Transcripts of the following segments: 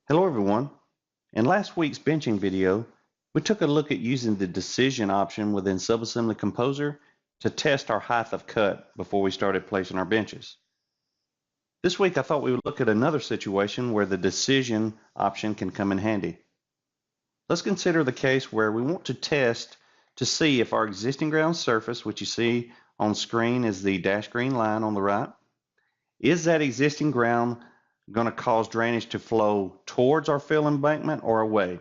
Hello everyone. In last week's benching video, we took a look at using the decision option within Subassembly Composer to test our height of cut before we started placing our benches. This week I thought we would look at another situation where the decision option can come in handy. Let's consider the case where we want to test to see if our existing ground surface, which you see on screen is the dashed green line on the right, is that existing ground going to cause drainage to flow towards our fill embankment or away?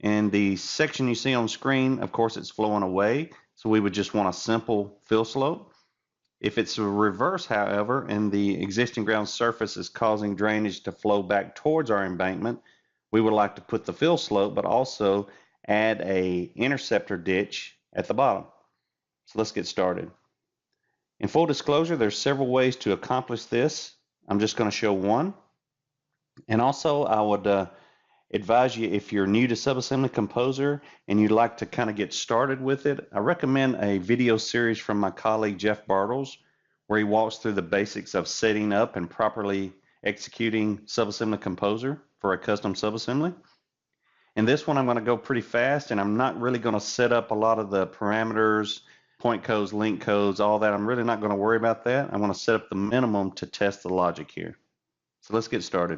And the section you see on screen, of course, it's flowing away, so we would just want a simple fill slope. If it's a reverse, however, and the existing ground surface is causing drainage to flow back towards our embankment, we would like to put the fill slope, but also add a interceptor ditch at the bottom. So let's get started. In full disclosure, there's several ways to accomplish this. I'm just going to show one. And also, I would advise you, if you're new to Subassembly Composer and you'd like to kind of get started with it, I recommend a video series from my colleague Jeff Bartles, where he walks through the basics of setting up and properly executing Subassembly Composer for a custom subassembly. In this one, I'm going to go pretty fast, and I'm not really going to set up a lot of the parameters, point codes, link codes, all that. I'm really not going to worry about that. I want to set up the minimum to test the logic here. So let's get started.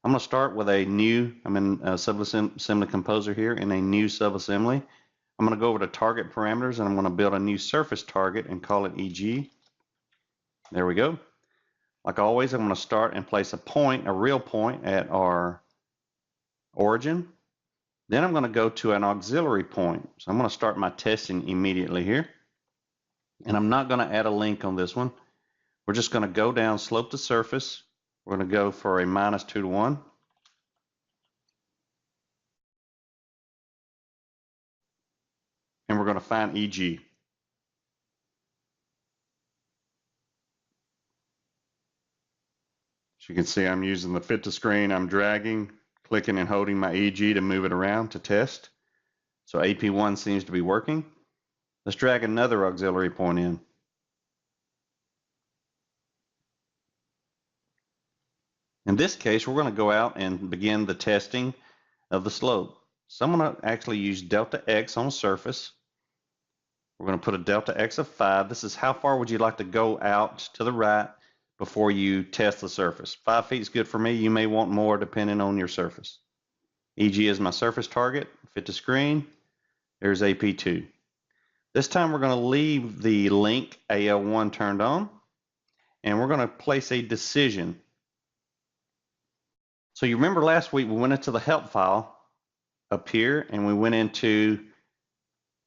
I'm going to start with a new, I'm in Subassembly Composer here in a new subassembly. I'm going to go over to target parameters, and I'm going to build a new surface target and call it EG. There we go. Like always, I'm going to start and place a point, a real point at our origin. Then I'm going to go to an auxiliary point. So I'm going to start my testing immediately here. And I'm not going to add a link on this one. We're just going to go down slope to surface. We're going to go for a -2 to 1. And we're going to find EG. As you can see, I'm using the fit to screen. I'm dragging, clicking and holding my EG to move it around to test. So AP1 seems to be working. Let's drag another auxiliary point in. In this case, we're going to go out and begin the testing of the slope. So I'm going to actually use delta X on the surface. We're going to put a delta X of 5. This is how far would you like to go out to the right before you test the surface. 5 feet is good for me. You may want more depending on your surface. EG is my surface target. Fit to screen. There's AP2. This time we're going to leave the link AL1 turned on, and we're going to place a decision. So you remember last week we went into the help file up here, and we went into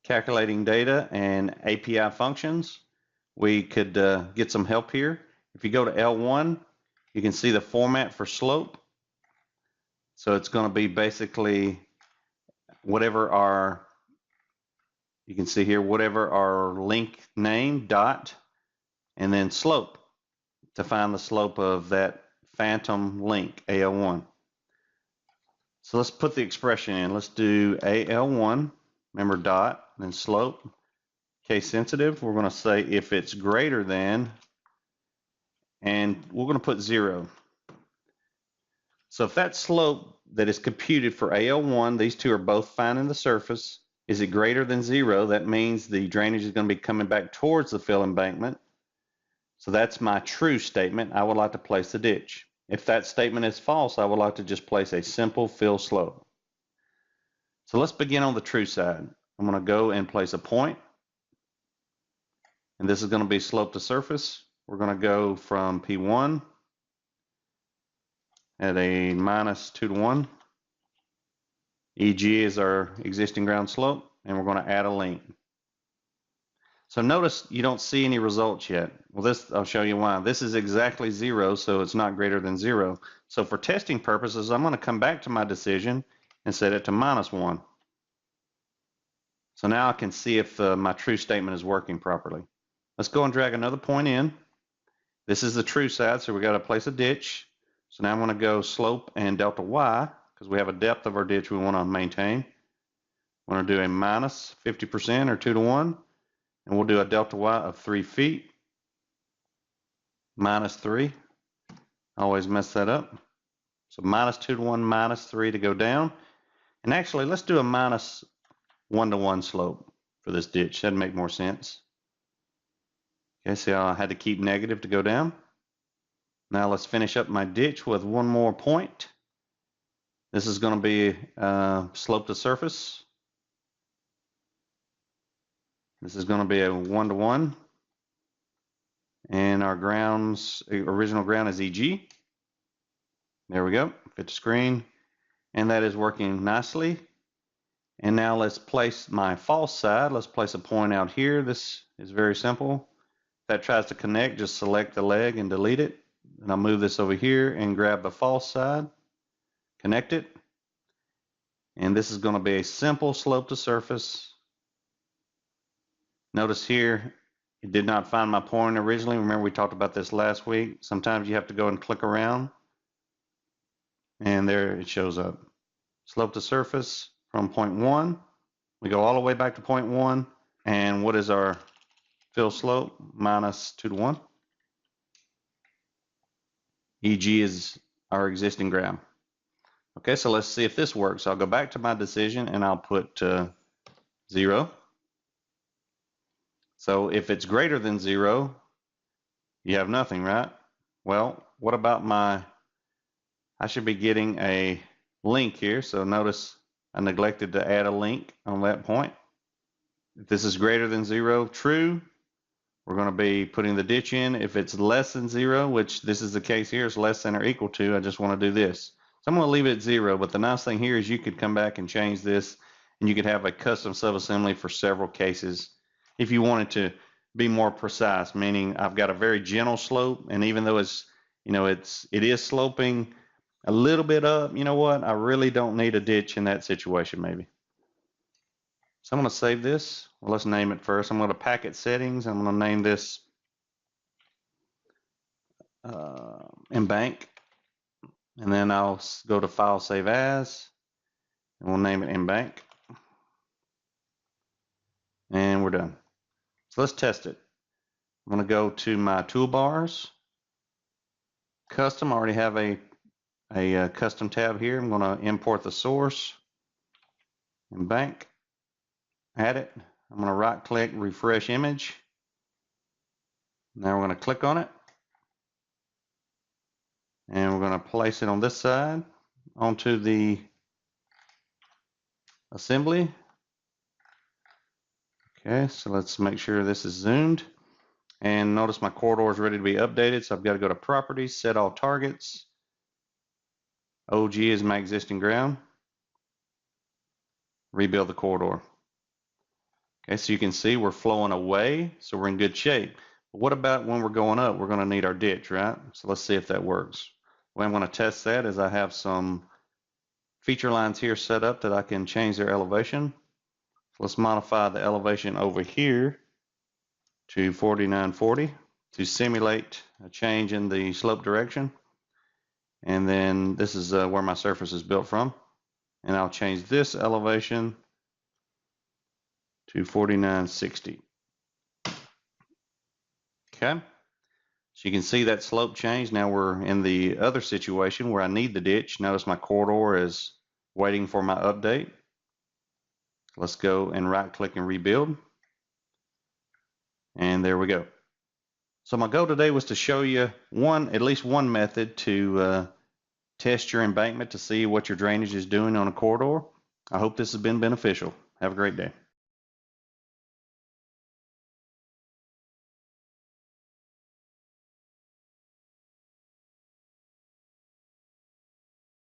calculating data and API functions. We could get some help here. If you go to L1, you can see the format for slope. So it's going to be basically whatever our, you can see here, whatever our link name, dot, and then slope to find the slope of that phantom link, AL1. So let's put the expression in. Let's do AL1, remember dot, then slope. Case sensitive, we're going to say if it's greater than, and we're going to put 0. So if that slope that is computed for AL1, these two are both finding the surface, is it greater than 0? That means the drainage is going to be coming back towards the fill embankment. So that's my true statement. I would like to place the ditch. If that statement is false, I would like to just place a simple fill slope. So let's begin on the true side. I'm going to go and place a point. And this is going to be slope to surface. We're going to go from P1 at a -2 to 1. EG is our existing ground slope, and we're going to add a link. So notice you don't see any results yet. Well, this, I'll show you why. This is exactly 0, so it's not greater than 0. So for testing purposes, I'm going to come back to my decision and set it to -1. So now I can see if my true statement is working properly. Let's go and drag another point in. This is the true side, so we got to place a ditch. So now I'm going to go slope and delta Y, because we have a depth of our ditch we want to maintain. We're going to do a -50% or 2 to 1, and we'll do a delta Y of 3 feet. -3. I always mess that up. So -2 to 1, -3 to go down. And actually, let's do a -1 to 1 slope for this ditch. That'd make more sense. Okay, see how I had to keep negative to go down? Now let's finish up my ditch with one more point. This is going to be slope to surface. This is going to be a 1 to 1. And our original ground is EG. There we go, fit the screen. And that is working nicely. And now let's place my false side. Let's place a point out here. This is very simple. If that tries to connect, just select the leg and delete it. And I'll move this over here and grab the false side, connect it. And this is going to be a simple slope to surface. Notice here, it did not find my point originally. Remember we talked about this last week. Sometimes you have to go and click around. And there it shows up. Slope to surface from point 1. We go all the way back to point 1. And what is our fill slope? -2 to 1. EG is our existing ground. Okay, so let's see if this works. I'll go back to my decision and I'll put 0. So if it's greater than 0, you have nothing, right? Well, what about I should be getting a link here. So notice I neglected to add a link on that point. If this is greater than 0, true, we're going to be putting the ditch in. If it's less than 0, which this is the case here, it's less than or equal to, I just want to do this. So I'm going to leave it at 0, but the nice thing here is you could come back and change this, and you could have a custom subassembly for several cases if you wanted to be more precise, meaning I've got a very gentle slope, and even though it is sloping a little bit up, you know what? I really don't need a ditch in that situation maybe. So I'm going to save this. Well, let's name it first. I'm going to packet settings. I'm going to name this Embank. And then I'll go to File, Save As. And we'll name it Embank. And we're done. So let's test it. I'm going to go to my toolbars. Custom, I already have a custom tab here. I'm going to import the source. Embank. Add it. I'm going to right click, refresh image. Now we're going to click on it. And we're going to place it on this side onto the assembly. Okay, so let's make sure this is zoomed. And notice my corridor is ready to be updated. So I've got to go to Properties, Set All Targets. OG is my existing ground. Rebuild the corridor. Okay, so you can see we're flowing away, so we're in good shape. But what about when we're going up? We're going to need our ditch, right? So let's see if that works. The way I'm going to test that is I have some feature lines here set up that I can change their elevation. So let's modify the elevation over here to 4940 to simulate a change in the slope direction. And then this is where my surface is built from. And I'll change this elevation to 4960. Okay. So you can see that slope change. Now we're in the other situation where I need the ditch. Notice my corridor is waiting for my update. Let's go and right click and rebuild. And there we go. So my goal today was to show you at least one method to test your embankment to see what your drainage is doing on a corridor. I hope this has been beneficial. Have a great day.